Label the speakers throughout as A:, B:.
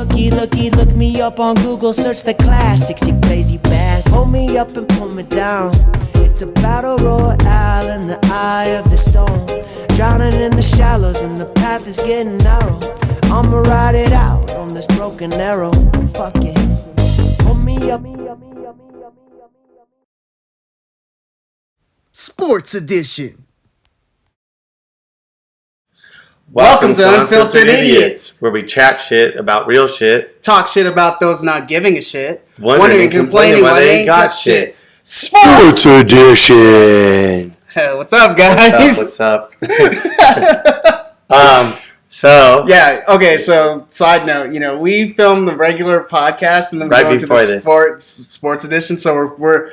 A: Look me up on Google, search the classics. He plays, he bass. Hold me up and pull me down. It's a battle royale in the eye of the storm. Drowning in the shallows when the path is getting narrow. I'ma ride it out on this broken arrow. Fuck it. Pull me up.
B: Sports Edition.
C: Welcome to Unfiltered Idiots,
D: where we chat shit about real shit,
C: talk shit about those not giving a shit,
D: wondering and complaining why they ain't got shit.
B: Sports Edition.
C: Hey, what's up, guys?
D: What's up?
C: So side note, we film the regular podcast and then we go into the sports edition. So we're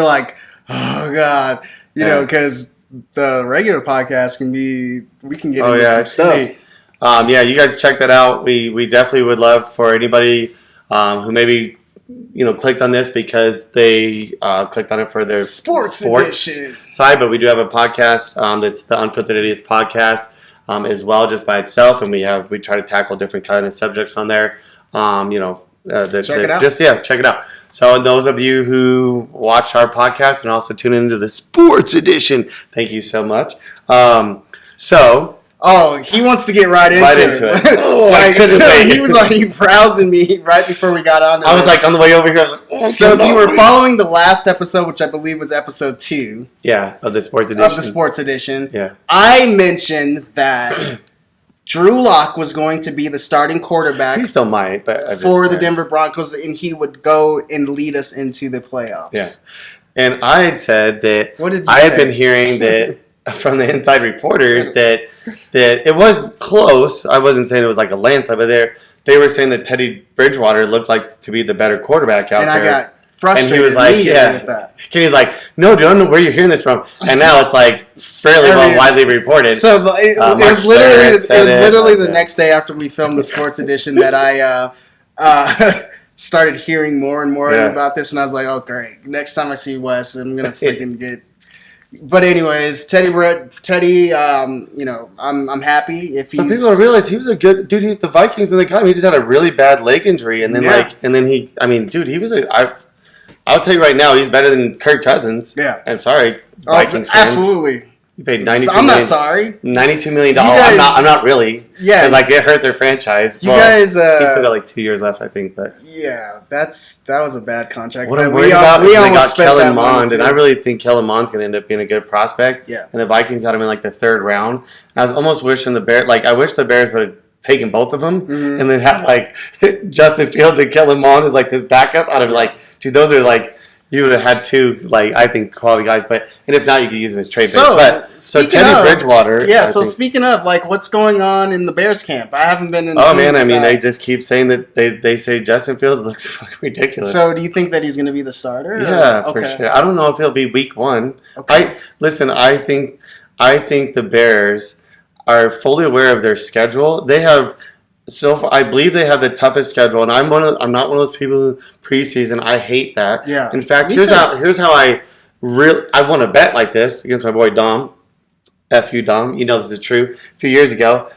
C: like, oh god, because the regular podcast we can get into some stuff.
D: You guys check that out. We definitely would love for anybody who maybe clicked on this because they clicked on it for their
C: sports edition
D: side, but we do have a podcast that's the Unfiltered Idiots podcast as well, just by itself, and we try to tackle different kind of subjects on there. Check
C: it out.
D: Check it out. So those of you who watch our podcast and also tune into the sports edition, thank you so much.
C: He wants to get right into it.
D: Oh, I couldn't wait.
C: He was already browsing me right before we got on.
D: I was like on the way over here. I was like,
C: if you were following the last episode, which I believe was episode 2,
D: of the sports edition,
C: I mentioned that Drew Lock was going to be the starting quarterback.
D: He still might, but
C: for the Denver Broncos, and he would go and lead us into the playoffs.
D: Yeah, and I had said that
C: I
D: had been hearing that from the inside reporters that it was close. I wasn't saying it was like a landslide, but they were saying that Teddy Bridgewater looked like to be the better quarterback out there.
C: And I got frustrated.
D: And he was like,
C: with that.
D: Kenny's like, no, dude, I don't know where you're hearing this from. And now it's like fairly widely reported.
C: So it was literally the next day after we filmed the sports edition that I started hearing more and more about this, and I was like, oh great, next time I see Wes, I'm gonna freaking get. But anyways, Teddy, I'm happy if he's.
D: But people don't realize he was a good dude. The Vikings when they got him, he just had a really bad leg injury, and then he was I'll tell you right now, he's better than Kirk Cousins.
C: Yeah,
D: I'm sorry, Vikings fans.
C: Absolutely.
D: You paid $92
C: I'm not sorry.
D: $92 million. I'm not really.
C: Yeah.
D: Because it hurt their franchise.
C: You guys.
D: He's still got 2 years left, I think. But
C: yeah, that was a bad contract.
D: What I'm worried about is they got Kellen Mond, and I really think Kellen Mond's going to end up being a good prospect.
C: Yeah.
D: And the Vikings got him in the third round. And I was almost wishing the Bears, I wish the Bears would have taken both of them, and then have Justin Fields and Kellen Mond as this backup. Out of dude, those are you would have had two, I think, quality guys. And if not, you could use them as trade bait. So Teddy Bridgewater.
C: Yeah, speaking of, what's going on in the Bears camp? I haven't been in
D: they just keep saying that they say Justin Fields looks fucking ridiculous.
C: So do you think that he's going to be the starter?
D: Yeah, for sure. I don't know if he'll be week 1.
C: Okay.
D: I think the Bears are fully aware of their schedule. They have... So far, I believe they have the toughest schedule, and I'm not one of those people who preseason. I hate that.
C: Yeah.
D: In fact, here's how I want to bet like this against my boy Dom. F you, Dom. You know this is true. A few years ago,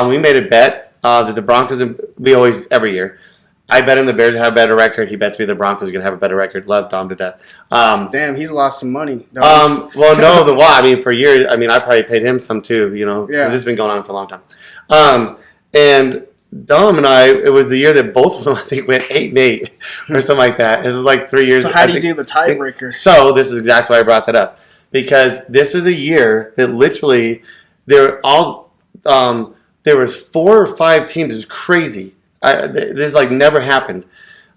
D: we made a bet that the Broncos. Every year, I bet him the Bears have a better record. He bets me the Broncos are going to have a better record. Love Dom to death.
C: Damn, he's lost some money.
D: Well, no, for years. I probably paid him some too. Yeah. This has been going on for a long time. And Dom and I, it was the year that both of them, I think, went 8-8 or something like that. This was 3 years.
C: So how do you do the tiebreaker?
D: So this is exactly why I brought that up. Because this was a year that literally, there was 4 or 5 teams. It was crazy. This never happened.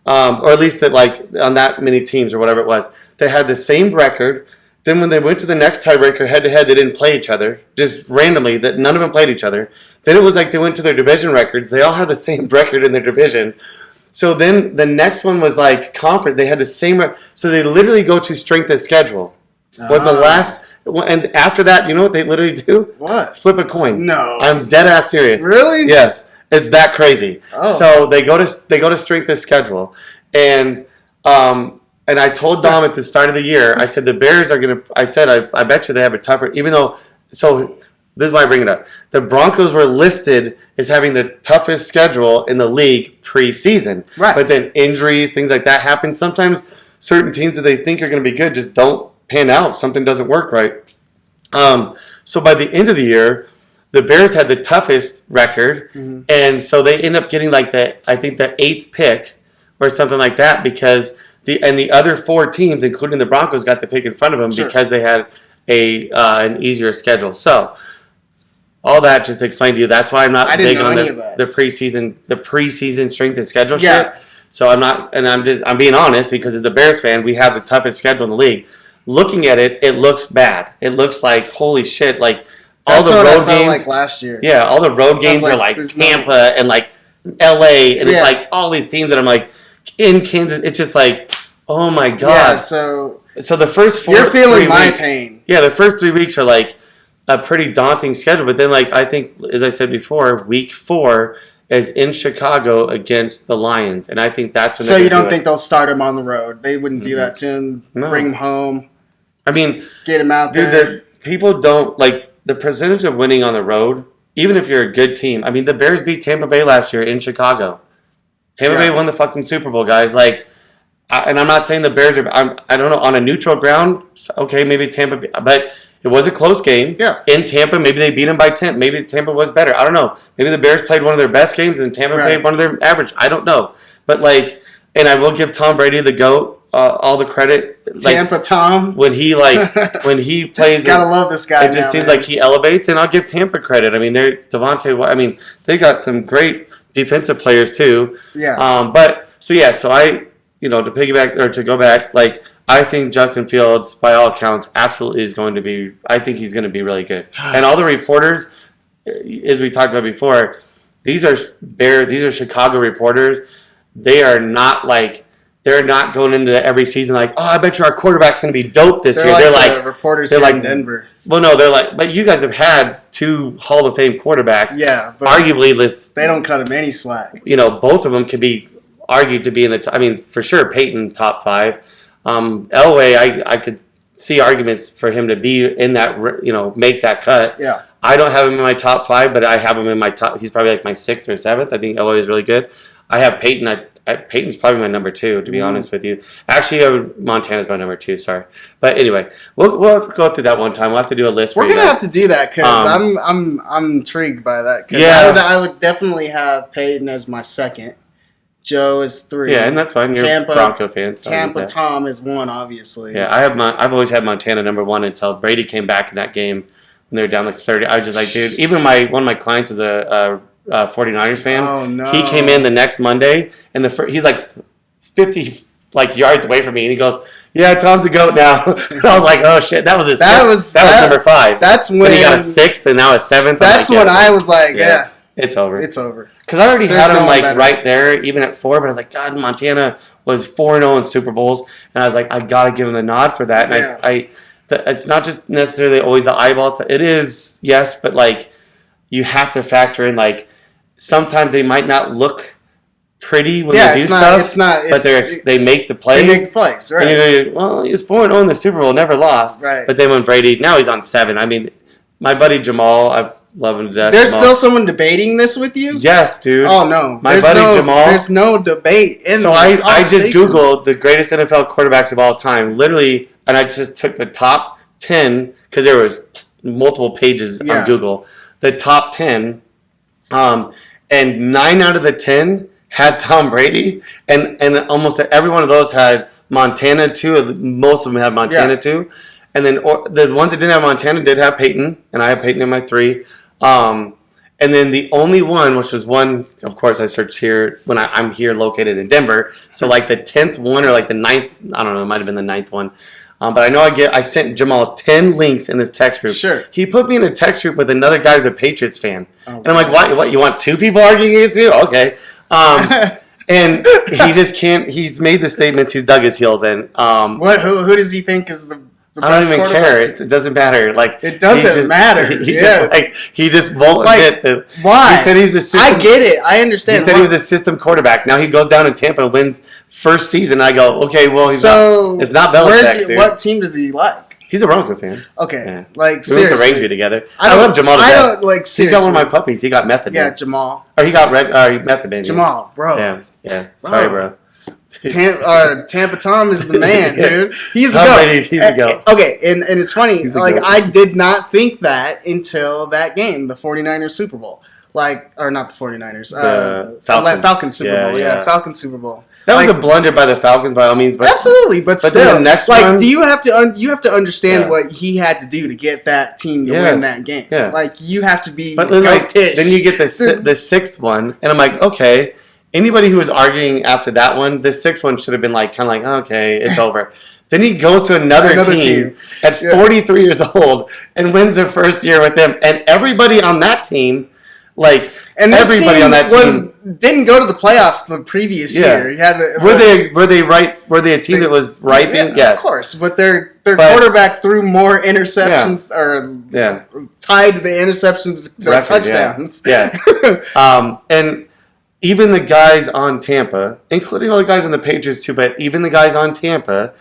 D: Or at least that on that many teams or whatever it was. They had the same record. Then when they went to the next tiebreaker head-to-head, they didn't play each other. Just randomly, that none of them played each other. Then it was they went to their division records. They all had the same record in their division. So then the next one was conference. They had the same so they literally go to strength of schedule. Was the last, and after that, you know what they literally do?
C: What?
D: Flip a coin.
C: No.
D: I'm dead ass serious.
C: Really?
D: Yes. It's that crazy.
C: Oh.
D: So they go to strength of schedule. And I told Dom at the start of the year, I said the Bears are going to, I bet you they have a tougher, even though, so This is why I bring it up. The Broncos were listed as having the toughest schedule in the league preseason.
C: Right.
D: But then injuries, things like that happen. Sometimes certain teams that they think are going to be good just don't pan out. Something doesn't work right. So by the end of the year, the Bears had the toughest record, and so they end up getting like the 8th pick or something like that because the other 4 teams, including the Broncos, got the pick in front of them because they had an easier schedule. So all that just to explain to you. That's why I'm not big on the preseason strength and schedule shit. So I'm not, and I'm being honest because as a Bears fan, we have the toughest schedule in the league. Looking at it, it looks bad. It looks like holy shit, like.
C: That's
D: all the road games,
C: like last year.
D: Yeah, all the road games are like Tampa and like LA, and it's like all these teams that I'm like in Kansas. It's just like, oh my god.
C: Yeah, so
D: the first 4
C: you're feeling my
D: weeks,
C: pain.
D: Yeah, the first 3 weeks are like a pretty daunting schedule, but then like I think, as I said before, week 4 is in Chicago against the Lions, and I think that's when.
C: So you don't think they'll start him on the road? They wouldn't do that to him.
D: No.
C: Bring him home.
D: I mean,
C: get him out there.
D: People don't like. The percentage of winning on the road, even if you're a good team. I mean, the Bears beat Tampa Bay last year in Chicago. Tampa Bay won the fucking Super Bowl, guys. Like, and I'm not saying the Bears are. I don't know, on a neutral ground. Okay, maybe Tampa Bay, but it was a close game. Yeah. In Tampa, maybe they beat them by 10. Maybe Tampa was better. I don't know. Maybe the Bears played one of their best games and Tampa played one of their average. I don't know. But like, and I will give Tom Brady the GOAT. All the credit,
C: Tampa Tom,
D: when he plays,
C: gotta love this guy.
D: It just seems like he elevates, and I'll give Tampa credit. I mean, they're Devontae. I mean, they got some great defensive players too.
C: Yeah.
D: So I, to piggyback or to go back, like I think Justin Fields, by all accounts, absolutely is going to be. I think he's going to be really good. And all the reporters, as we talked about before, these are Chicago reporters. They are not like. They're not going into every season like, oh, I bet you our quarterback's going to be dope this year.
C: They're like reporters here in Denver.
D: Well, no, they're like, but you guys have had 2 Hall of Fame quarterbacks.
C: Yeah, but
D: arguably,
C: they don't cut him any slack.
D: Both of them could be argued to be in the. I mean, for sure, Peyton top 5. Elway, I could see arguments for him to be in that. Make that cut.
C: Yeah.
D: I don't have him in my top 5, but I have him in my top. He's probably like my 6th or 7th. I think Elway is really good. I have Peyton. Peyton's probably my number 2, to be honest with you. Actually, Montana's my number 2. Sorry, but anyway, we'll have to go through that one time. We'll have to do a list.
C: We're gonna have to do that because I'm intrigued by that. Cause I would definitely have Peyton as my 2nd. Joe is 3.
D: Yeah, and that's fine. You're a Bronco fan. So
C: Tampa Tom is 1, obviously.
D: Yeah, I've always had Montana number 1 until Brady came back in that game when they were down like 30. I was just like, dude. Even one of my clients was a 49ers fan.
C: Oh no!
D: He came in the next Monday, and he's like 50 yards away from me, and he goes, "Yeah, Tom's a GOAT now." And I was like, "Oh shit, that was his. That was number 5.
C: That's when
D: he got a 6th, and now a 7th.
C: That's when I was like, yeah,
D: it's over.
C: It's over.
D: Because I already had him right there, even at 4. But I was like, God, Montana was 4-0 in Super Bowls, and I was like, I gotta give him the nod for that. And it's not just necessarily always the eyeball. It is, yes, but like you have to factor in like. Sometimes they might not look pretty when they do stuff. But they make the plays.
C: They make the plays, right?
D: And well, he was 4-0 in the Super Bowl, never lost.
C: Right.
D: But then when Brady, now he's on 7. I mean, my buddy Jamal, I love him to death.
C: There's still someone debating this with you?
D: Yes, dude.
C: Oh, no.
D: My buddy Jamal.
C: There's no debate in
D: So I just Googled the greatest NFL quarterbacks of all time. Literally, and I just took the top 10, because there was multiple pages on Google. The top 10. And 9 out of the 10 had Tom Brady, and almost every one of those had Montana too. Most of them had Montana too, and then the ones that didn't have Montana did have Peyton, and I have Peyton in my 3. And then the only one, which was one, of course, I searched here when I'm here located in Denver. So like the 10th one or like the 9th, I don't know, it might have been the 9th one. But I know I sent Jamal 10 links in this text group.
C: Sure.
D: He put me in a text group with another guy who's a Patriots fan. Oh, and I'm like, what? You want 2 people arguing against you? Okay. And he just can't. He's made the statements. He's dug his heels in.
C: What? Who does he think is the
D: I don't even care. It doesn't matter. Like
C: it doesn't matter.
D: He just won't admit that.
C: Why?
D: He said he was a system,
C: I get it. I understand.
D: He said he was a system quarterback. Now he goes down in Tampa and wins first season. I go, okay, well, it's not Belichick.
C: What team does he like?
D: He's a Bronco fan.
C: Okay,
D: Yeah.
C: like
D: We
C: seriously.
D: went to Rangeview together. I love Jamal to death.
C: I don't like seriously.
D: He's got one of my puppies. He got method.
C: Yeah,
D: man.
C: Jamal.
D: Or he got method, baby.
C: Jamal, bro.
D: Yeah, yeah. Sorry, bro.
C: Tampa Tom is the man, dude. He's the
D: Tom
C: goat.
D: Brady, he's the goat.
C: Okay, and it's funny.
D: He's the
C: Like
D: goat.
C: I did not think that until that game, the 49ers Super Bowl. Like, or not the 49ers. Falcons Super Bowl. Yeah, Falcons Super Bowl.
D: That
C: like,
D: was a blunder by the Falcons, by all means. But
C: absolutely, but still,
D: then the next
C: like,
D: one,
C: do you have to understand what he had to do to get that team to win that game?
D: Yeah.
C: Like, you have to be.
D: But then, then you get the sixth one, and I'm like, okay. Anybody who was arguing after that one, the sixth one should have been like, kind of like, okay, it's over. Then he goes to another team at 43 years old and wins their first year with them, and everybody on that team. Like,
C: and this
D: everybody
C: team
D: on that team
C: didn't go to the playoffs the previous year. You had
D: were they a team that was riping?
C: Yeah, of course. But their quarterback threw more interceptions tied the interceptions to touchdowns.
D: Yeah. And even the guys on Tampa, including all the guys on the Patriots too, but even the guys on Tampa,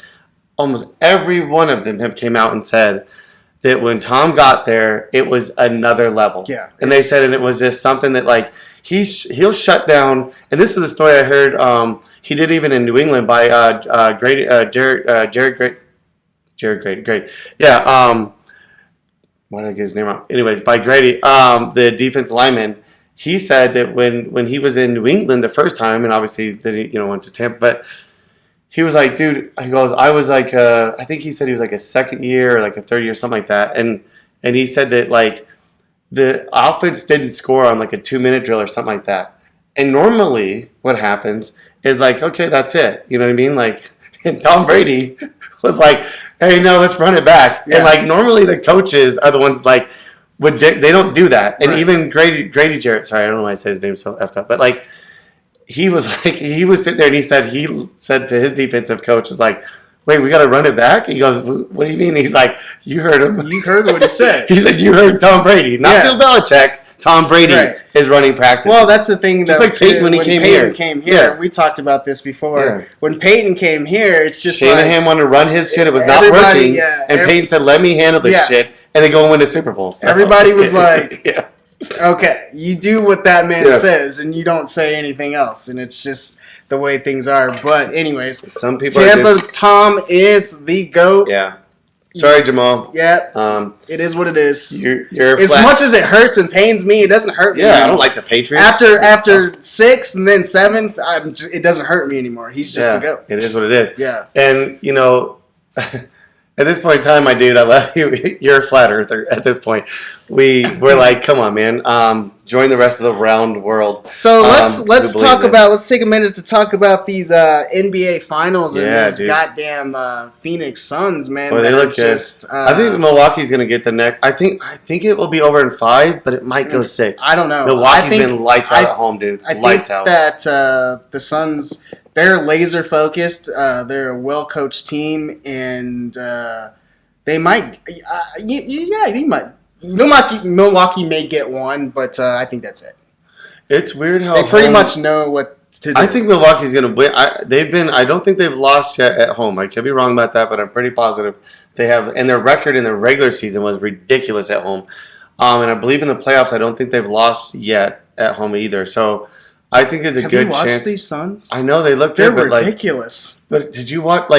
D: almost every one of them have came out and said that when Tom got there, it was another level.
C: Yeah.
D: And they said, and it was just something that, like, he'll shut down. And this was a story I heard he did even in New England by Jared Grady. Yeah. Why did I get his name wrong? Anyways, by Grady, the defense lineman, he said that when he was in New England the first time, and obviously then he went to Tampa, but he was like, dude, he goes, I was like, I think he said he was like a second year or like a third year, something like that. And he said that, like, the offense didn't score on like a 2-minute drill or something like that. And normally what happens is like, okay, that's it. You know what I mean? Like, and Tom Brady was like, hey, no, let's run it back. Yeah. And like, normally the coaches are the ones like, they don't do that. And even Grady Jarrett, sorry, I don't know why I say his name so effed up, but like, he was sitting there and he said to his defensive coach, was like, wait, we got to run it back? He goes, what do you mean? He's like, you heard him.
C: You heard what he said.
D: He said, you heard Tom Brady. Not Bill Belichick. Tom Brady is running practice.
C: Well, that's the thing.
D: Just like Peyton when Peyton
C: came here. We talked about this before. Yeah. When Peyton came here, it's just
D: Shanahan wanted to run his shit. It was not working. Yeah, and Peyton said, let me handle this shit. And they go and win the Super Bowl. So.
C: Everybody was like, okay, you do what that man says, and you don't say anything else. And it's just the way things are. But anyways,
D: some people
C: Tampa Tom is the GOAT.
D: Yeah. Sorry, Jamal.
C: Yeah. It is what it is.
D: You're
C: as much as it hurts and pains me, it doesn't hurt me.
D: Yeah, I don't like the Patriots.
C: After 6 and then 7, it doesn't hurt me anymore. He's just the GOAT.
D: It is what it is.
C: Yeah.
D: And, at this point in time, my dude, I love you. You're a flat earther at this point. We're like, come on, man. Join the rest of the round world.
C: So let's take a minute to talk about these NBA finals and these goddamn Phoenix Suns, man.
D: Well, they look good. I think Milwaukee's gonna get the next. I think it will be over in 5, but it might go 6.
C: I don't know.
D: Milwaukee's been lights out at home, dude. Lights out.
C: That the Suns, they're laser focused. They're a well coached team, and they might. They might. Milwaukee may get one, but I think that's it.
D: It's weird how
C: they pretty much know what to do.
D: I think Milwaukee's going to win. I don't think they've lost yet at home. I could be wrong about that, but I'm pretty positive they have. And their record in the regular season was ridiculous at home. And I believe in the playoffs, I don't think they've lost yet at home either. So I think there's a good chance. Have you watched
C: these Suns?
D: I know they look good.
C: They're ridiculous.
D: But did you watch?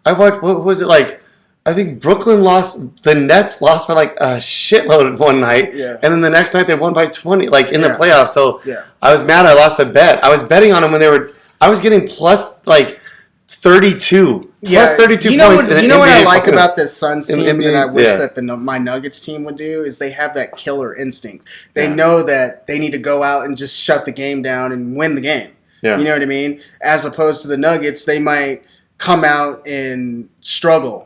D: I watched. What was it like? I think Brooklyn lost. The Nets lost by like a shitload one night, and then the next night they won by 20, like in the playoffs. So I was mad. I lost a bet. I was betting on them when they were. I was getting plus like 32, plus 32 points.
C: You know what I like about this Suns team that I wish that my Nuggets team would do is they have that killer instinct. They know that they need to go out and just shut the game down and win the game.
D: Yeah.
C: You know what I mean? As opposed to the Nuggets, they might come out and struggle.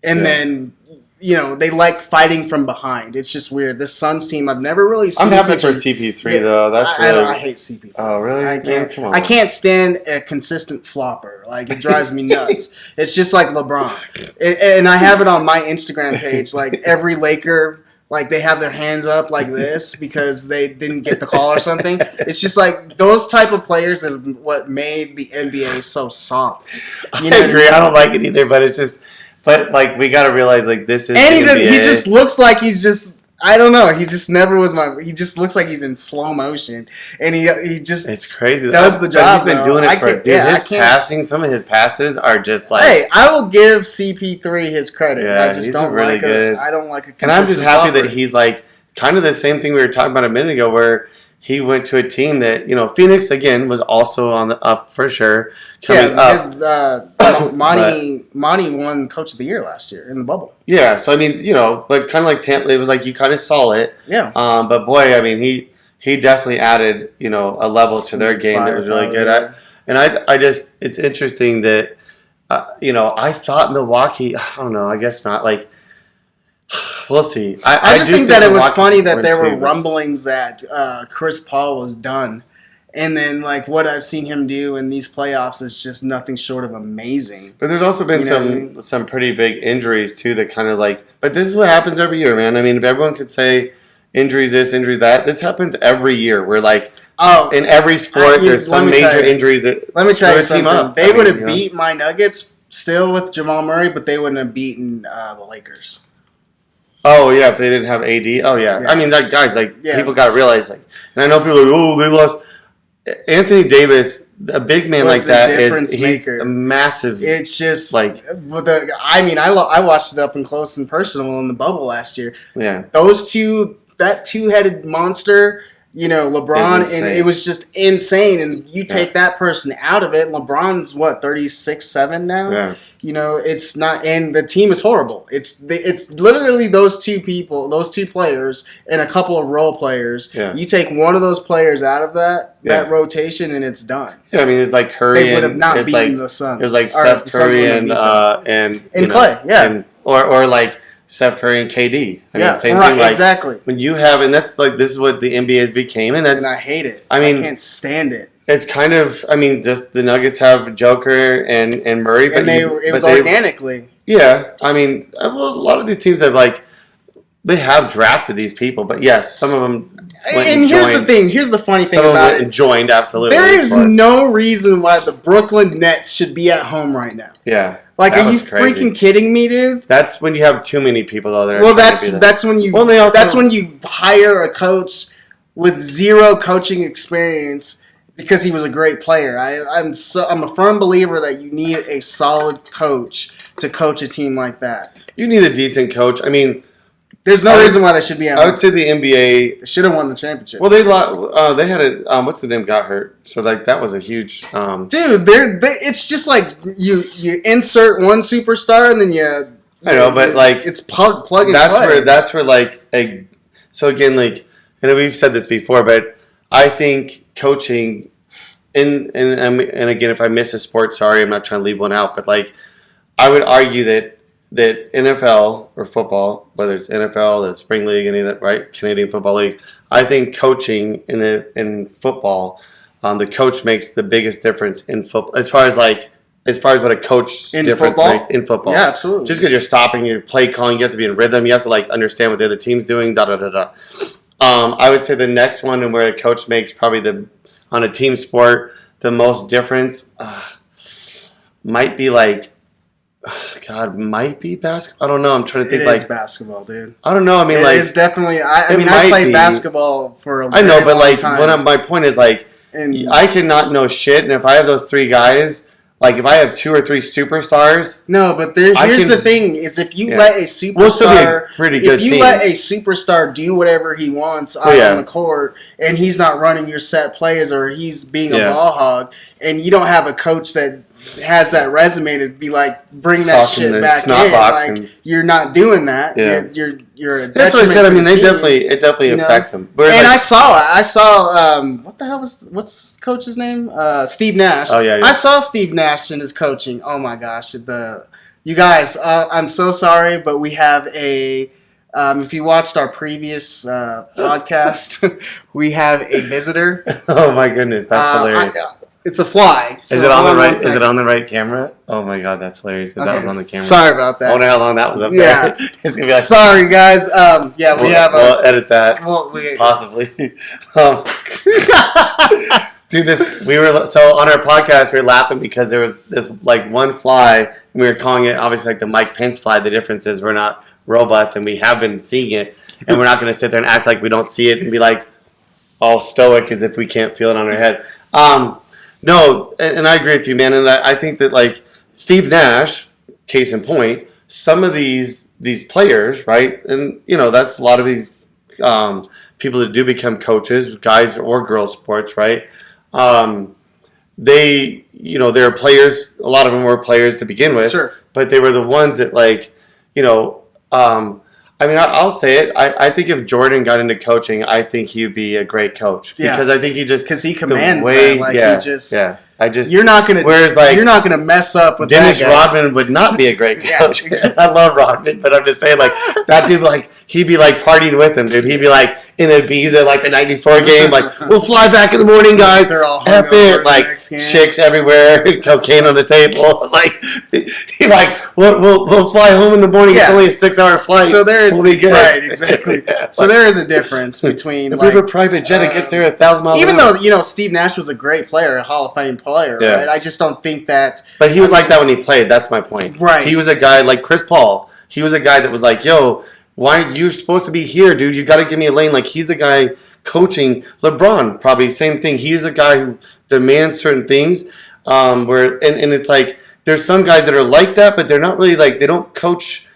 C: And then, they like fighting from behind. It's just weird. This Suns team, I've never really seen.
D: I'm happy for CP3 though. That's really.
C: I hate CP3.
D: Oh really?
C: I can't stand a consistent flopper. Like it drives me nuts. It's just like LeBron, and I have it on my Instagram page. Like every Laker, like they have their hands up like this because they didn't get the call or something. It's just like those type of players are what made the NBA so soft.
D: I agree. I don't like it either, but it's just. But like we got to realize like this is.
C: And he just looks like he's just. I don't know. He just never was he just looks like he's in slow motion, and he just.
D: It's crazy.
C: Does the job.
D: He's been doing it for. Dude, his passing. Some of his passes are just like.
C: Hey, I will give CP3 his credit.
D: Yeah,
C: I just don't
D: really
C: like
D: good.
C: I don't like a.
D: And I'm just happy that he's like kind of the same thing we were talking about a minute ago, where he went to a team that Phoenix again was also on the up for sure.
C: Monty won Coach of the Year last year in the bubble.
D: Yeah, so I mean, but kind of like Tampa, it was like you kind of saw it.
C: Yeah.
D: But boy, I mean, he definitely added a level to their game that was really good. I just it's interesting that I thought Milwaukee. I don't know. I guess not. Like we'll see.
C: I just think that it was funny that there were rumblings that Chris Paul was done. And then, like, what I've seen him do in these playoffs is just nothing short of amazing.
D: But there's also been some pretty big injuries, too, that kind of, like... But this is what happens every year, man. I mean, if everyone could say injuries this, injury that, this happens every year. We're like... in every sport, there's some major injuries that...
C: Let me tell you something. They would have beat my Nuggets still with Jamal Murray, but they wouldn't have beaten the Lakers.
D: Oh, yeah, if they didn't have AD. Oh, yeah. I mean, guys, people got to realize, like... And I know people are like, oh, they lost... Anthony Davis, a big man like that, he's a massive.
C: It's just like I watched it up and close and personal in the bubble last year.
D: Yeah,
C: that two-headed monster, LeBron, and it was just insane. And you take that person out of it, LeBron's 36-7 now.
D: Yeah.
C: It's not, and the team is horrible. It's literally those two players, and a couple of role players.
D: Yeah.
C: You take one of those players out of that rotation, and it's done.
D: Yeah, I mean, it's like Curry.
C: They would have not beaten the Suns.
D: It was like Steph Curry and
C: Clay. Yeah,
D: or like Steph Curry and KD. Same thing. Like,
C: exactly.
D: When you have, and that's like this is what the NBA has became, and I
C: hate it.
D: I mean,
C: I can't stand it.
D: It's kind of, just the Nuggets have Joker and Murray.
C: But it was organically.
D: Yeah. I mean, a lot of these teams they have drafted these people, but yes, some of them
C: here's the thing. Here's the funny thing about it.
D: Joined, absolutely.
C: There is no reason why the Brooklyn Nets should be at home right now.
D: Yeah.
C: Like, are you freaking kidding me, dude?
D: That's when you have too many people though.
C: Well, that's when you hire a coach with zero coaching experience. Because he was a great player. I'm a firm believer that you need a solid coach to coach a team like that.
D: You need a decent coach. I mean,
C: there's no reason why they should be.
D: I would say the NBA
C: they should have won the championship.
D: Well, they had a what's the name got hurt, so like that was a huge.
C: Dude, it's just like you insert one superstar and then
D: I know, but like
C: it's plug and
D: play. That's where like so again like, and we've said this before, but I think coaching, and again, if I miss a sport, sorry, I'm not trying to leave one out, but like, I would argue that NFL or football, whether it's NFL, the Spring League, any of that, right, Canadian Football League, I think coaching in football, the coach makes the biggest difference in football as far as what a coach
C: in
D: difference
C: football?
D: Make in football.
C: Yeah, absolutely.
D: Just because you're stopping your play calling, you have to be in rhythm, you have to like understand what the other team's doing, da da da da. I would say the next one and where a coach makes probably on a team sport the most difference might be like might be basketball. I don't know. I'm trying to think.
C: It is basketball, dude.
D: I don't know. I mean,
C: it's definitely. I played basketball for a very long time.
D: My point is like, I cannot know shit, and if I have those three guys. Like, if I have 2 or 3 superstars...
C: No, but here's the thing, is if you let a superstar... let a superstar do whatever he wants on the court, and he's not running your set plays, or he's being a ball hog, and you don't have a coach that has that resume to be like, bring that shit back in. Like, you're not doing that. Yeah. You're a detriment. That's what I said. I mean,
D: it definitely affects them.
C: And like, I saw what the hell what's his coach's name? Steve Nash.
D: Oh yeah.
C: I saw Steve Nash in his coaching. Oh my gosh, you guys, I'm so sorry, but we have a. If you watched our previous podcast, we have a visitor.
D: Oh my goodness, that's hilarious.
C: It's a fly. So
D: is it on the right? Is it on the right camera? Oh my god, that's hilarious! That was on the camera.
C: Sorry about that.
D: I wonder how long that was up
C: there.
D: Yeah.
C: It's gonna be like, sorry guys.
D: We'll edit that. Possibly. Dude, we were so on our podcast. We were laughing because there was this like one fly, and we were calling it obviously like the Mike Pence fly. The difference is we're not robots, and we have been seeing it, and we're not going to sit there and act like we don't see it and be like all stoic as if we can't feel it on our head. No, and I agree with you, man. And I think that like Steve Nash, case in point, some of these players, right, and that's a lot of these people that do become coaches, guys or girls sports, right. They're players. A lot of them were players to begin with,
C: sure.
D: But they were the ones that I'll say it. I think if Jordan got into coaching, I think he'd be a great coach because I think because
C: he commands you're not gonna mess up with
D: Dennis
C: that guy.
D: Rodman would not be a great coach.
C: Yeah.
D: I love Rodman, but I'm just saying like that dude he'd be like partying with him, dude. He'd be like in Ibiza like the night before a game, like we'll fly back in the morning, guys.
C: They're all
D: F it, like
C: game.
D: chicks everywhere, cocaine on the table. Like he we'll fly home in the morning. Yeah. It's only a 6-hour flight.
C: So there is right, exactly.
D: Yeah,
C: so there is a difference between
D: if we have a private jet, it gets there 1,000 miles.
C: Even though Steve Nash was a great player, a Hall of Fame player, right? I just don't think that.
D: But he was like that when he played. That's my point.
C: Right.
D: He was a guy like Chris Paul. He was a guy that was like, yo, why are you supposed to be here, dude? You got to give me a lane. Like, he's the guy coaching LeBron. Probably same thing. He's the guy who demands certain things. And it's like, there's some guys that are like that, but they're not really like, they don't coach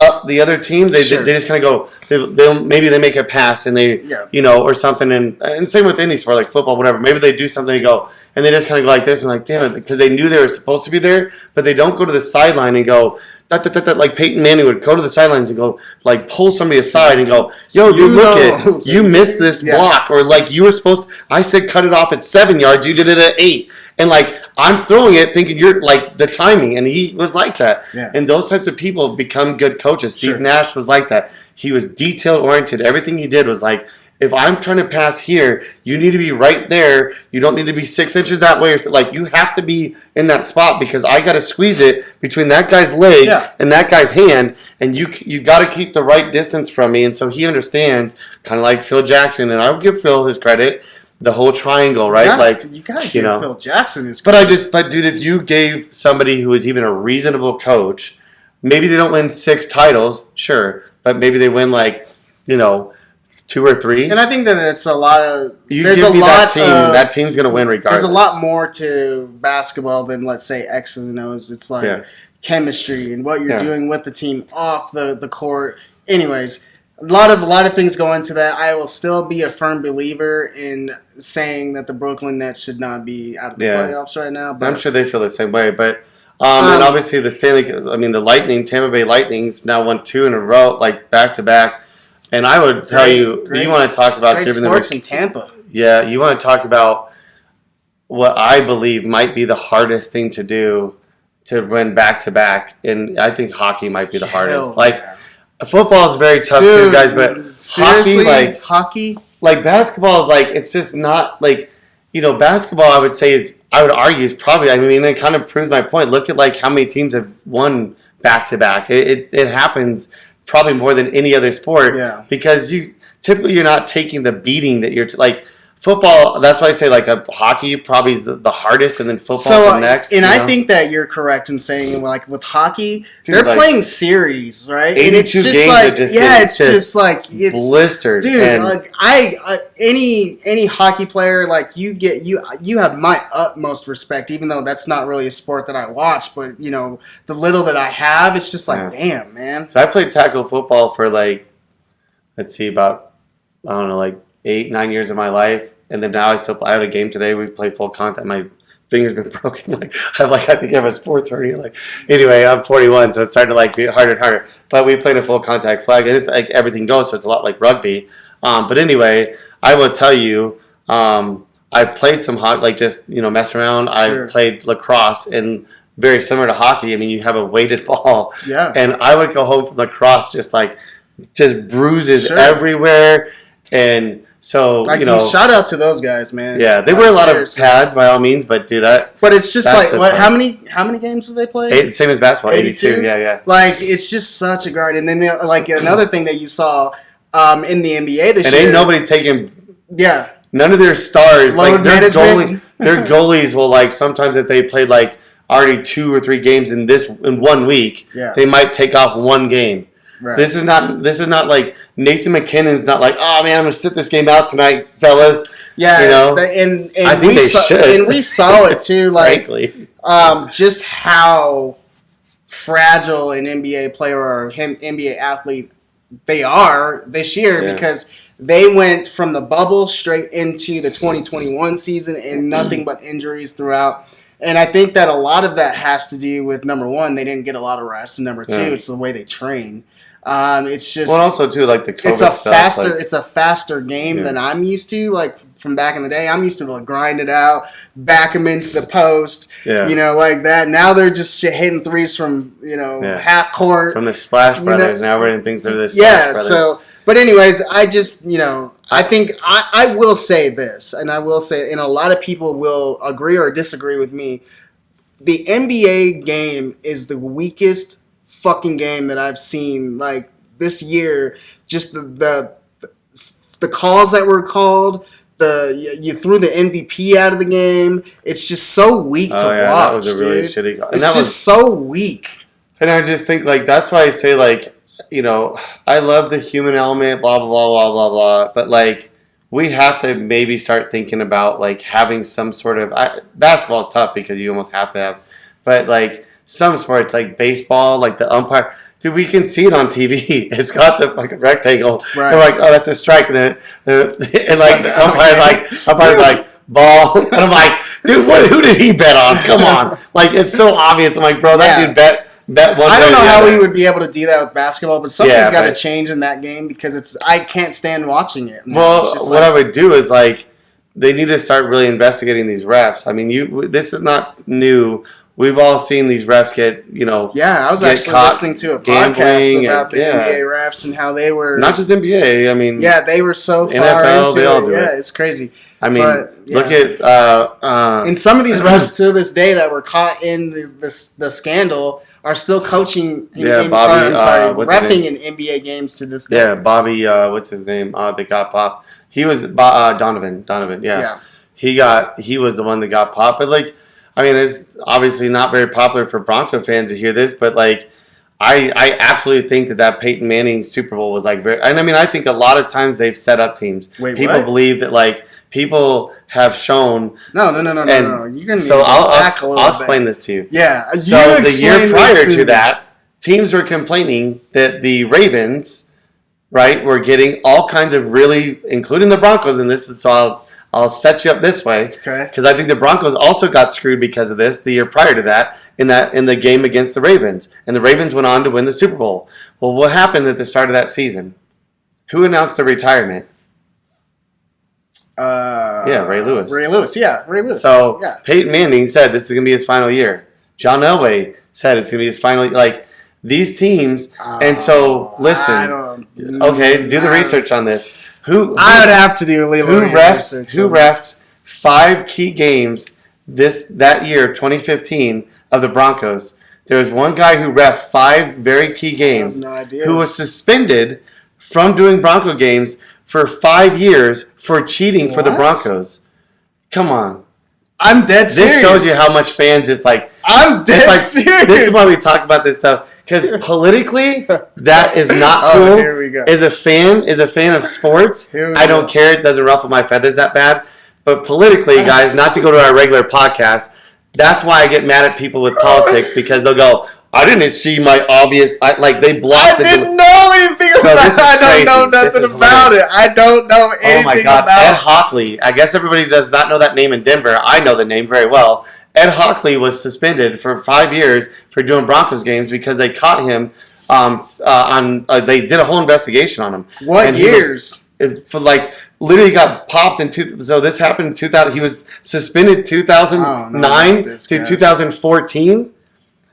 D: up the other team. They just kind of go, maybe they make a pass and they, or something. And same with any sport, like football, whatever. Maybe they do something and go, and they just kind of go like this and like, damn it, because they knew they were supposed to be there, but they don't go to the sideline and go, like Peyton Manning would go to the sidelines and go, like, pull somebody aside and go, yo, dude, look you missed this block. Or, like, you were supposed to, I said cut it off at 7 yards, you did it at 8. And, like, I'm throwing it thinking you're, like, the timing. And he was like that. Yeah. And those types of people become good coaches. Steve Nash was like that. He was detail-oriented. Everything he did was like, if I'm trying to pass here, you need to be right there. You don't need to be 6 inches that way. Like, you have to be in that spot because I got to squeeze it between that guy's leg and that guy's hand, and you got to keep the right distance from me. And so he understands, kind of like Phil Jackson, and I would give Phil his credit, the whole triangle, right?
C: You got to give Phil Jackson his
D: credit. But dude, if you gave somebody who is even a reasonable coach, maybe they don't win 6 titles, sure, but maybe they win 2 or 3.
C: And I think that it's a lot of.
D: That team's going to win regardless.
C: There's a lot more to basketball than, let's say, X's and O's. It's like chemistry and what you're doing with the team off the court. Anyways, a lot of things go into that. I will still be a firm believer in saying that the Brooklyn Nets should not be out of the playoffs right now. But
D: I'm sure they feel the same way, but. And obviously the Lightning, Tampa Bay Lightning's now won 2 in a row, like back to back. And I would tell you, you want to talk about
C: great sports in Tampa.
D: Yeah, you want to talk about what I believe might be the hardest thing to do to win back to back, and I think hockey might be the hardest. Football is very tough too, guys, but
C: seriously, hockey,
D: like basketball is like it's just not like basketball. I would argue is probably. I mean, it kind of proves my point. Look at how many teams have won back to back. It happens. Probably more than any other sport, because you're not taking the beating that you're football. That's why I say a hockey probably is the hardest, and then football's the next.
C: And I think that you're correct in saying with hockey, they're playing series, right?
D: 82
C: and it's just
D: it's blistered,
C: dude. Any hockey player you have my utmost respect, even though that's not really a sport that I watch, but the little that I have, it's just damn, man.
D: So I played tackle football for about 8-9 years of my life, and then now I had a game today. We play full contact. My finger's been broken. I think I have a sports hernia. Anyway, I'm 41, so it's starting to be harder and harder. But we played a full contact flag, and it's everything goes. So it's a lot like rugby. But anyway, I will tell you, I've played some hockey, mess around. Sure. I've played lacrosse, and very similar to hockey. I mean, you have a weighted ball.
C: Yeah.
D: And I would go home from lacrosse just bruises everywhere, and. So
C: shout out to those guys, man.
D: Yeah, they wear a lot of pads by all means, but dude,
C: but it's just how many games do they play?
D: Same as basketball, 82. Yeah.
C: It's just such a grind. And then another thing that you saw in the NBA this year.
D: And ain't nobody taking none of their stars,
C: Load management.
D: their goalies will like sometimes if they played like already 2 or 3 games in 1 week, they might take off 1 game.
C: Right.
D: This is not like Nathan McKinnon's not like, oh man, I'm gonna sit this game out tonight, fellas.
C: Yeah,
D: you know?
C: and
D: I think they should.
C: And we saw it too, like
D: frankly.
C: Just how fragile an NBA player or NBA athlete they are this year because they went from the bubble straight into the 2021 season and nothing but injuries throughout. And I think that a lot of that has to do with, number one, they didn't get a lot of rest, and number two, it's the way they train. It's just
D: also too like the COVID
C: it's a faster game than I'm used to. Like from back in the day, I'm used to like grind it out, back them into the post, like that. Now they're just hitting threes from half court
D: from the Splash Brothers. Now everyone thinks they're the Splash Brothers.
C: So but anyways, I just I think I will say this, and I will say, and a lot of people will agree or disagree with me. The NBA game is the weakest fucking game that I've seen like this year. Just the calls that were called, you threw the MVP out of the game. It's just so weak to watch. That was a really shitty call. It's just so weak.
D: And I just think like that's why I say like I love the human element, blah blah blah blah blah blah, but like we have to maybe start thinking about like having some sort of basketball is tough because you almost have to have, but like. Some sports like baseball, like the umpire, dude, we can see it on TV. It's got the fucking rectangle. Right. They're like, oh, that's a strike, and the umpire's like ball, and I'm like, dude, who did he bet on? Come on, like it's so obvious. I'm like, bro, that dude bet one.
C: I don't know how he would be able to do that with basketball, but something's got to change in that game because I can't stand watching it.
D: Well, what I would do is like they need to start really investigating these refs. I mean, this is not new. We've all seen these refs get,
C: Yeah, I was actually listening to a podcast about the NBA refs and how they were...
D: Not just NBA, I mean...
C: Yeah, they were so far
D: NFL,
C: into
D: they all do
C: it.
D: it.
C: Yeah, it's crazy.
D: I mean, look at...
C: and some of these refs to this day that were caught in the scandal are still coaching... reffing in NBA games to this day.
D: Yeah, Bobby, what's his name? That got popped. He was Donovan, yeah. He was the one that got popped, but like... I mean, it's obviously not very popular for Bronco fans to hear this, but like, I absolutely think that Peyton Manning Super Bowl was like very. And I mean, I think a lot of times they've set up teams. People believe that like people have shown.
C: No. You're gonna
D: so I'll explain this to you.
C: Yeah.
D: So the year prior to that, teams were complaining that the Ravens, right, were getting all kinds of really, including the Broncos, and this is so. I'll set you up this way, because I think the Broncos also got screwed because of this the year prior to that in the game against the Ravens, and the Ravens went on to win the Super Bowl. Well, what happened at the start of that season? Who announced the retirement? Ray Lewis.
C: Ray Lewis.
D: So Peyton Manning said this is going to be his final year. John Elway said it's going to be his final. Like these teams, and so listen. Okay, do the research on this.
C: I would have to do a little research.
D: Who refed 5 key games that year, 2015, of the Broncos? There was one guy who refed 5 very key games.
C: I have no idea.
D: Who was suspended from doing Bronco games for 5 years for cheating for the Broncos. Come on.
C: I'm dead serious.
D: This shows you how much fans is like.
C: I'm dead serious.
D: This is why we talk about this stuff, because politically that is not cool.
C: Here we go.
D: As a fan of sports, I don't care. It doesn't ruffle my feathers that bad. But politically, guys, not to go to our regular podcast. That's why I get mad at people with politics, because they'll go, I didn't see my obvious. They blocked.
C: I didn't know anything about it. I don't know nothing about it. I don't know anything about it.
D: Ed Hockley. I guess everybody does not know that name in Denver. I know the name very well. Ed Hockley was suspended for 5 years for doing Broncos games because they caught him they did a whole investigation on him.
C: What years?
D: Literally got popped in so this happened in 2000. He was suspended 2009 to 2014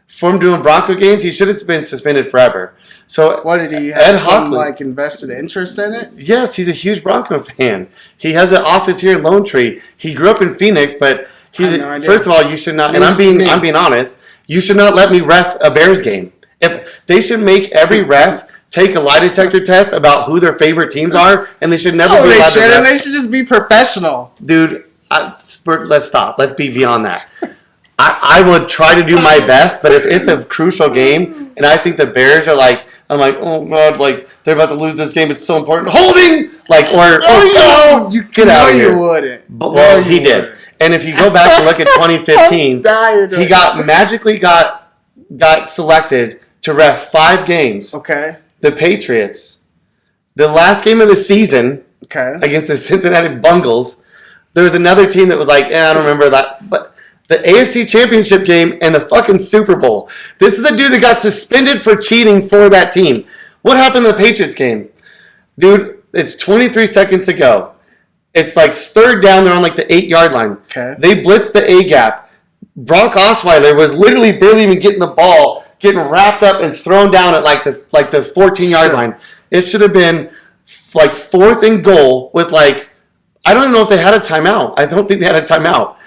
D: from doing Bronco games. He should have been suspended forever. So
C: what did he have? Some invested interest in it?
D: Yes, he's a huge Bronco fan. He has an office here in Lone Tree. He grew up in Phoenix, but first of all, you should not. And I'm being honest. You should not let me ref a Bears game. If they should make every ref take a lie detector test about who their favorite teams are, and they should never be allowed
C: they
D: to
C: shouldn't. They should just be professional.
D: Dude, let's stop. Let's be beyond that. I would try to do my best, but if it's a crucial game, and I think the Bears are like, I'm like, oh God, like they're about to lose this game. It's so important. Holding, like, or no, you get out of here.
C: You wouldn't.
D: But, well, he did. And if you go back and look at 2015, he magically got selected to ref 5 games.
C: Okay.
D: The Patriots, the last game of the season, against the Cincinnati Bengals. There was another team that was like, I don't remember that, but. The AFC Championship game and the fucking Super Bowl. This is the dude that got suspended for cheating for that team. What happened in the Patriots game? Dude, it's 23 seconds to go. It's like 3rd down. They're on like the 8-yard line.
C: Okay.
D: They blitzed the A-gap. Brock Osweiler was literally barely even getting the ball, getting wrapped up and thrown down at like the 14-yard line. It should have been like 4th and goal with like, I don't even know if they had a timeout. I don't think they had a timeout.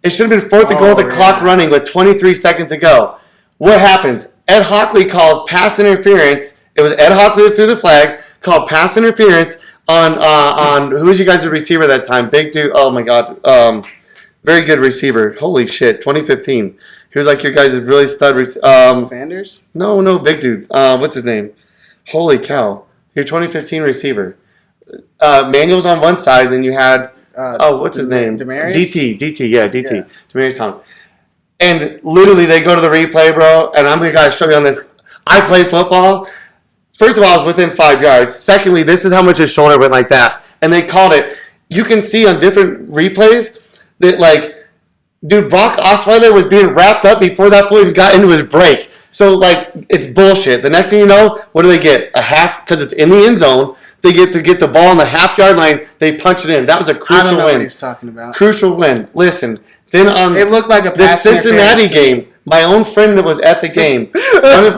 D: It should have been 4th and goal with the clock running with 23 seconds to go. What happens? Ed Hockley calls pass interference. It was Ed Hockley that threw the flag, called pass interference on who was you guys' receiver that time? Big dude. Oh my God. Very good receiver. Holy shit. 2015. He was like your guys' really stud.
C: Sanders?
D: No, big dude. What's his name? Holy cow. Your 2015 receiver. Manuel's on one side, then you had. What's his name?
C: Demarius?
D: DT. Yeah. Demarius Thomas. And literally, they go to the replay, bro, and I'm going to show you on this. I played football. First of all, I was within 5 yards. Secondly, this is how much his shoulder went like that. And they called it. You can see on different replays that, like, dude, Brock Osweiler was being wrapped up before that play even got into his break. So, like, it's bullshit. The next thing you know, what do they get? A half, because it's in the end zone. They get to get the ball on the half-yard line. They punch it in. That was a crucial win.
C: I don't know what he's talking about.
D: Crucial win. Listen, then on
C: it looked like a
D: the Cincinnati game, my own friend that was at the game,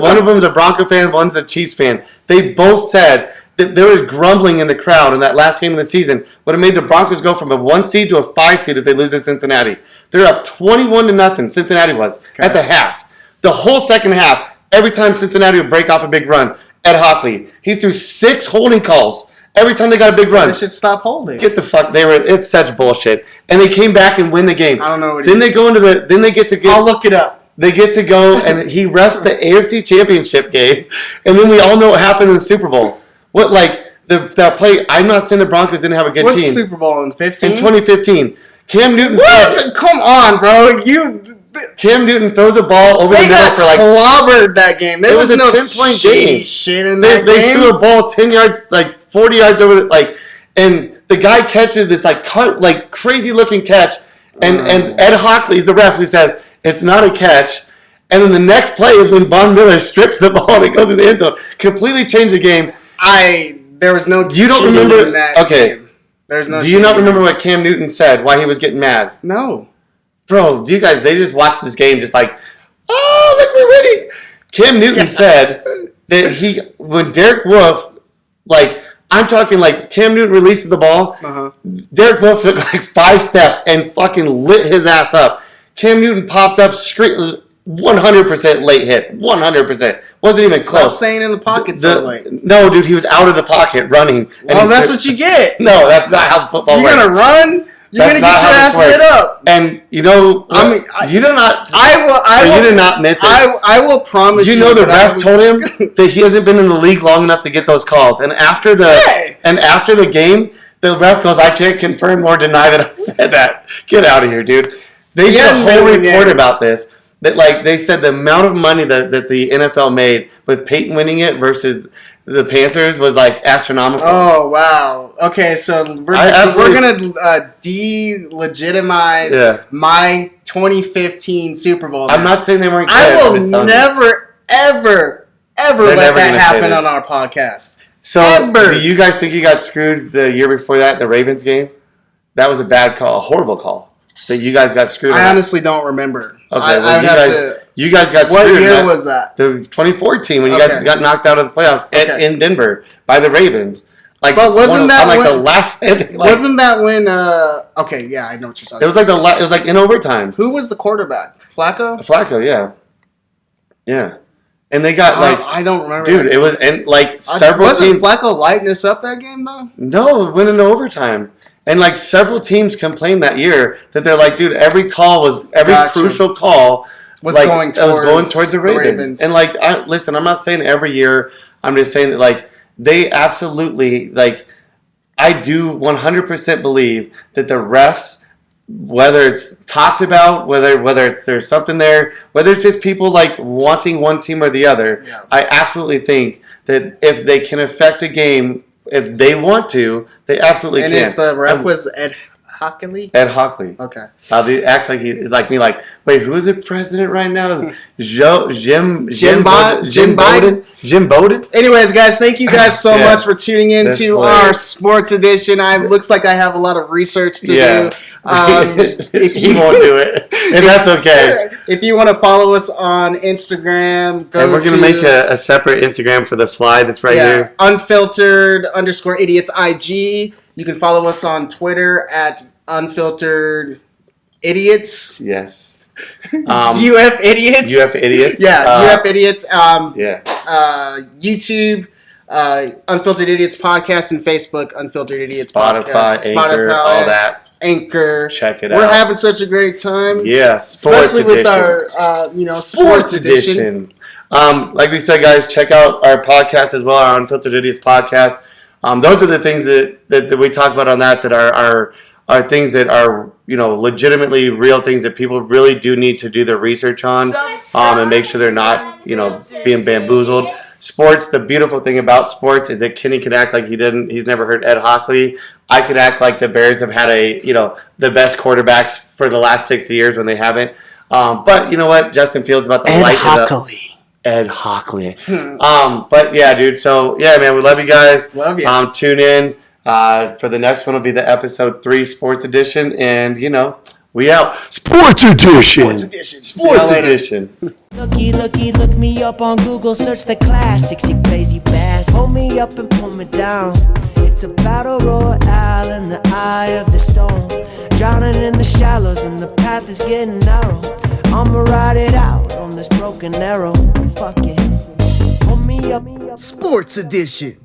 D: one of them is a Bronco fan, one's a Chiefs fan. They both said that there was grumbling in the crowd in that last game of the season. Would have made the Broncos go from a 1 seed to a 5 seed if they lose to Cincinnati. They're up 21-0. Cincinnati was at the half. The whole second half, every time Cincinnati would break off a big run, Ed Hockley, he threw 6 holding calls every time they got a big run.
C: They should stop holding.
D: Get the fuck. It's such bullshit. And they came back and win the game.
C: I don't know what
D: Then they go into then they get to
C: I'll look it up.
D: They get to go and he refs the AFC Championship game. And then we all know what happened in the Super Bowl. What, like, that play, I'm not saying the Broncos didn't have a good team.
C: What's Super Bowl in 15?
D: In 2020 Cam Newton.
C: What? Come on, bro.
D: Cam Newton throws a ball over the middle for like.
C: They clobbered that game. There was no
D: 10-point game.
C: Shit in that game.
D: They threw a ball 10 yards, like 40 yards over, and the guy catches this like crazy looking catch, and Ed Hockley's the ref who says it's not a catch, and then the next play is when Von Miller strips the ball and it goes in the end zone, completely changed the game.
C: There was no.
D: You don't remember
C: in that
D: okay?
C: Game. There's no.
D: Do you not remember what Cam Newton said? Why he was getting mad?
C: No.
D: Bro, you guys, they just watched this game just like, oh, look, we're winning. Cam Newton said that when Derek Wolfe, like, I'm talking like Cam Newton releases the ball, Derek Wolfe took like 5 steps and fucking lit his ass up. Cam Newton popped up straight, 100% late hit, 100%. Wasn't even close.
C: Stop saying in the pocket so late.
D: No, dude, he was out of the pocket running.
C: Well, that's what you get.
D: No, that's not how football works.
C: You're going to run? You're going to get your ass lit up.
D: And, you know, you do not... You did not admit this.
C: I will promise you...
D: You know the ref told him that he hasn't been in the league long enough to get those calls. And after the game, the ref goes, I can't confirm or deny that I said that. Get out of here, dude. They did a whole report about this. That, like, they said the amount of money that the NFL made with Peyton winning it versus... the Panthers was like astronomical.
C: Oh wow! Okay, so we're gonna delegitimize my 2015 Super Bowl.
D: I'm not saying they weren't good.
C: I will never, ever let that happen on our podcast.
D: So, do you guys think you got screwed the year before that, the Ravens game? That was a bad call, a horrible call. That you guys got screwed.
C: I honestly don't remember.
D: Okay, you guys got screwed.
C: What year was that?
D: The 2014 when you guys got knocked out of the playoffs in Denver by the Ravens. Like,
C: but wasn't that
D: the last?
C: Wasn't that when? Okay, yeah, I know what you're talking.
D: It was like it was like in overtime.
C: Who was the quarterback? Flacco.
D: Yeah. And they got
C: I don't remember.
D: Dude, it was and like several
C: wasn't
D: teams.
C: Flacco lighting us up that game though?
D: No, it went into overtime. And like several teams complained that year that they're like, dude, every crucial call
C: was
D: like,
C: going towards
D: the Ravens. And like, listen, I'm not saying every year. I'm just saying that like they absolutely like. I do 100% believe that the refs, whether it's talked about, whether it's there's something there, whether it's just people like wanting one team or the other, I absolutely think that if they can affect a game, if they want to, they absolutely can.
C: And it's the ref was Ed Hockley?
D: Ed Hockley.
C: Okay.
D: He acts like he's like me. Like, wait, who is the president right now? Jim Bowden. Jim Bowden.
C: Anyways, guys, thank you guys so much for tuning in to our sports edition. Looks like I have a lot of research to do.
D: If you won't do it, and that's okay.
C: If you want to follow us on Instagram,
D: and we're gonna make a separate Instagram for the fly that's right here.
C: Unfiltered_idiots IG. You can follow us on Twitter at Unfiltered Idiots.
D: Yes.
C: UF Idiots.
D: UF Idiots.
C: Yeah, UF Idiots.
D: YouTube.
C: Unfiltered Idiots Podcast, and Facebook Unfiltered Idiots
D: Podcast. Anchor, all that.
C: Anchor.
D: Check it out.
C: We're having such a great time.
D: Yeah,
C: especially with our sports edition.
D: Like we said, guys, check out our podcast as well, our Unfiltered Idiots Podcast. Those are the things that we talk about on that are things that are, legitimately real things that people really do need to do their research on, and make sure they're not, being bamboozled. Sports, the beautiful thing about sports is that Kenny can act like he's never heard Ed Hockley. I could act like the Bears have had the best quarterbacks for the last 60 years when they haven't. But you know what? Justin Fields about to light it up. Ed Hockley. But yeah, dude. So yeah, man, we love you guys.
C: Love you.
D: Tune in for the next one. Will be the episode 3 sports edition, and we out. Sports edition. Sports edition.
A: Look me up on Google, search the classics, you crazy bass. Hold me up and pull me down. It's a battle royale in the eye of the storm. Drowning in the shallows when the path is getting narrow. I'ma ride it out on this broken arrow. Fuck it. Hold me up.
B: Sports edition.